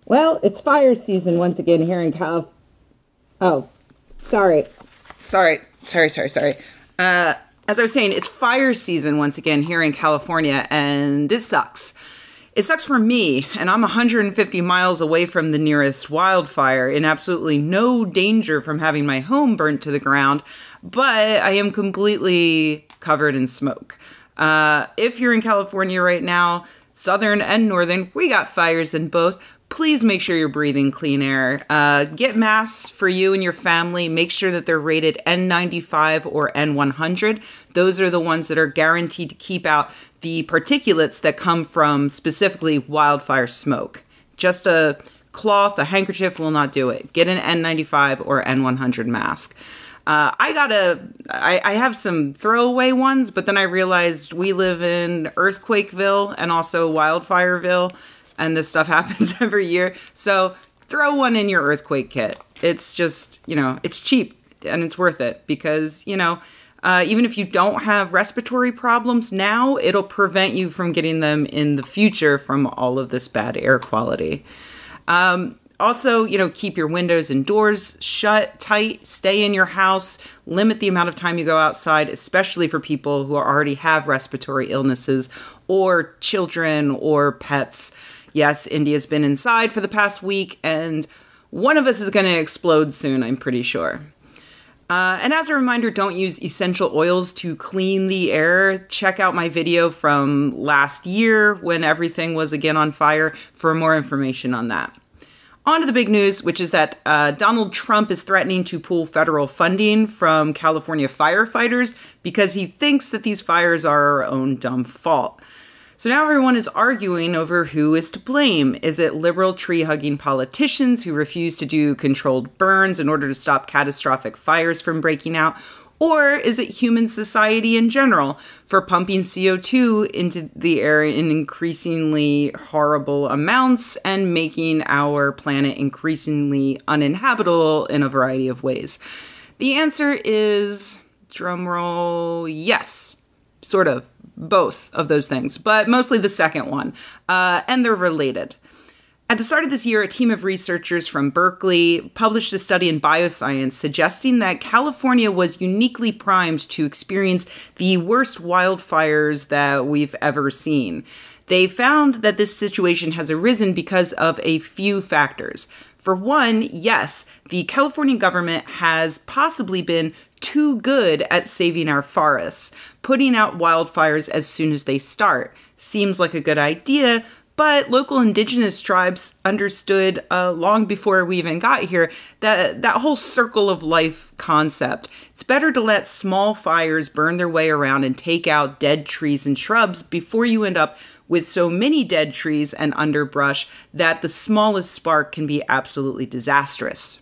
Well, it's fire season once again here in Cal. Oh, sorry. As I was saying, it's fire season once again here in California, and it sucks. It sucks for me, and I'm 150 miles away from the nearest wildfire, in absolutely no danger from having my home burnt to the ground, but I am completely covered in smoke. If you're in California right now, southern and northern, we got fires in both. Please make sure you're breathing clean air. Get masks for you and your family. Make sure that they're rated N95 or N100. Those are the ones that are guaranteed to keep out the particulates that come from specifically wildfire smoke. Just a cloth, a handkerchief will not do it. Get an N95 or N100 mask. I have some throwaway ones, but then I realized we live in Earthquakeville and also Wildfireville, and this stuff happens every year. So throw one in your earthquake kit. It's just, it's cheap and it's worth it because, even if you don't have respiratory problems now, it'll prevent you from getting them in the future from all of this bad air quality. Also, keep your windows and doors shut tight, stay in your house, limit the amount of time you go outside, especially for people who already have respiratory illnesses or children or pets. Yes, India's been inside for the past week, and one of us is going to explode soon, I'm pretty sure. And as a reminder, don't use essential oils to clean the air. Check out my video from last year when everything was again on fire for more information on that. On to the big news, which is that Donald Trump is threatening to pull federal funding from California firefighters because he thinks that these fires are our own dumb fault. So now everyone is arguing over who is to blame. Is it liberal tree-hugging politicians who refuse to do controlled burns in order to stop catastrophic fires from breaking out? Or is it human society in general for pumping CO2 into the air in increasingly horrible amounts and making our planet increasingly uninhabitable in a variety of ways? The answer is, drumroll, yes, sort of. Both of those things, but mostly the second one, and they're related. At the start of this year, a team of researchers from Berkeley published a study in Bioscience suggesting that California was uniquely primed to experience the worst wildfires that we've ever seen. They found that this situation has arisen because of a few factors. For one, yes, the California government has possibly been too good at saving our forests. Putting out wildfires as soon as they start seems like a good idea, but local indigenous tribes understood long before we even got here that whole circle of life concept. It's better to let small fires burn their way around and take out dead trees and shrubs before you end up with so many dead trees and underbrush that the smallest spark can be absolutely disastrous.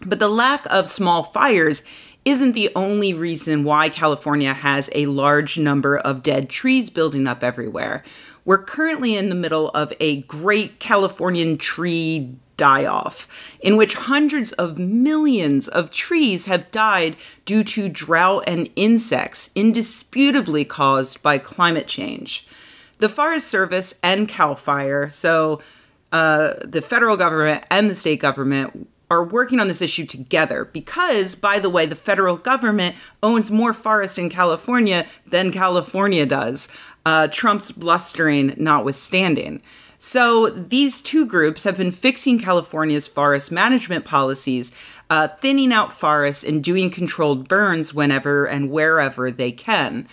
But the lack of small fires isn't the only reason why California has a large number of dead trees building up everywhere. We're currently in the middle of a great Californian tree die-off, in which hundreds of millions of trees have died due to drought and insects, indisputably caused by climate change. The Forest Service and CAL FIRE, so the federal government and the state government, are working on this issue together because, by the way, the federal government owns more forest in California than California does, Trump's blustering notwithstanding. So these two groups have been fixing California's forest management policies, thinning out forests and doing controlled burns whenever and wherever they can.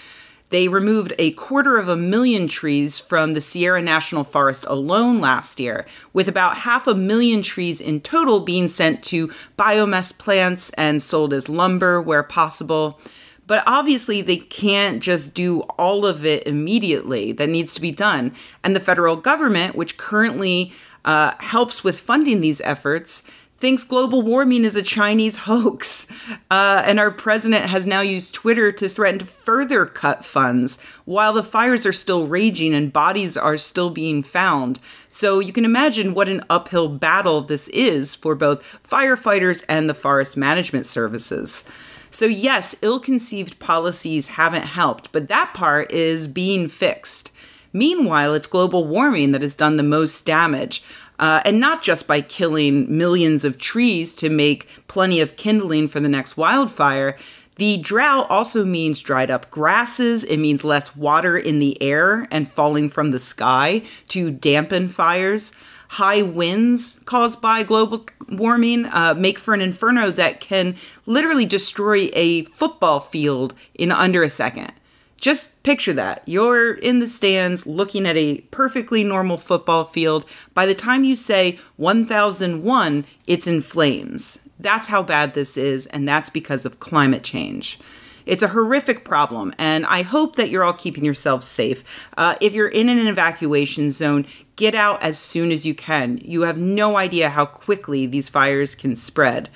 They removed 250,000 trees from the Sierra National Forest alone last year, with about 500,000 trees in total being sent to biomass plants and sold as lumber where possible. But obviously, they can't just do all of it immediately. That needs to be done. And the federal government, which currently helps with funding these efforts, thinks global warming is a Chinese hoax. And our president has now used Twitter to threaten to further cut funds while the fires are still raging and bodies are still being found. So you can imagine what an uphill battle this is for both firefighters and the forest management services. So yes, ill-conceived policies haven't helped, but that part is being fixed. Meanwhile, it's global warming that has done the most damage. And not just by killing millions of trees to make plenty of kindling for the next wildfire. The drought also means dried up grasses. It means less water in the air and falling from the sky to dampen fires. High winds caused by global warming make for an inferno that can literally destroy a football field in under a second. Just picture that. You're in the stands looking at a perfectly normal football field. By the time you say 1001, it's in flames. That's how bad this is, and that's because of climate change. It's a horrific problem, and I hope that you're all keeping yourselves safe. If you're in an evacuation zone, get out as soon as you can. You have no idea how quickly these fires can spread.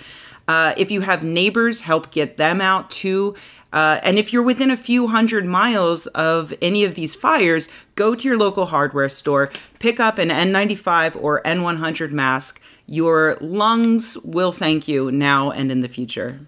If you have neighbors, help get them out too. And if you're within a few hundred miles of any of these fires, go to your local hardware store, pick up an N95 or N100 mask. Your lungs will thank you now and in the future.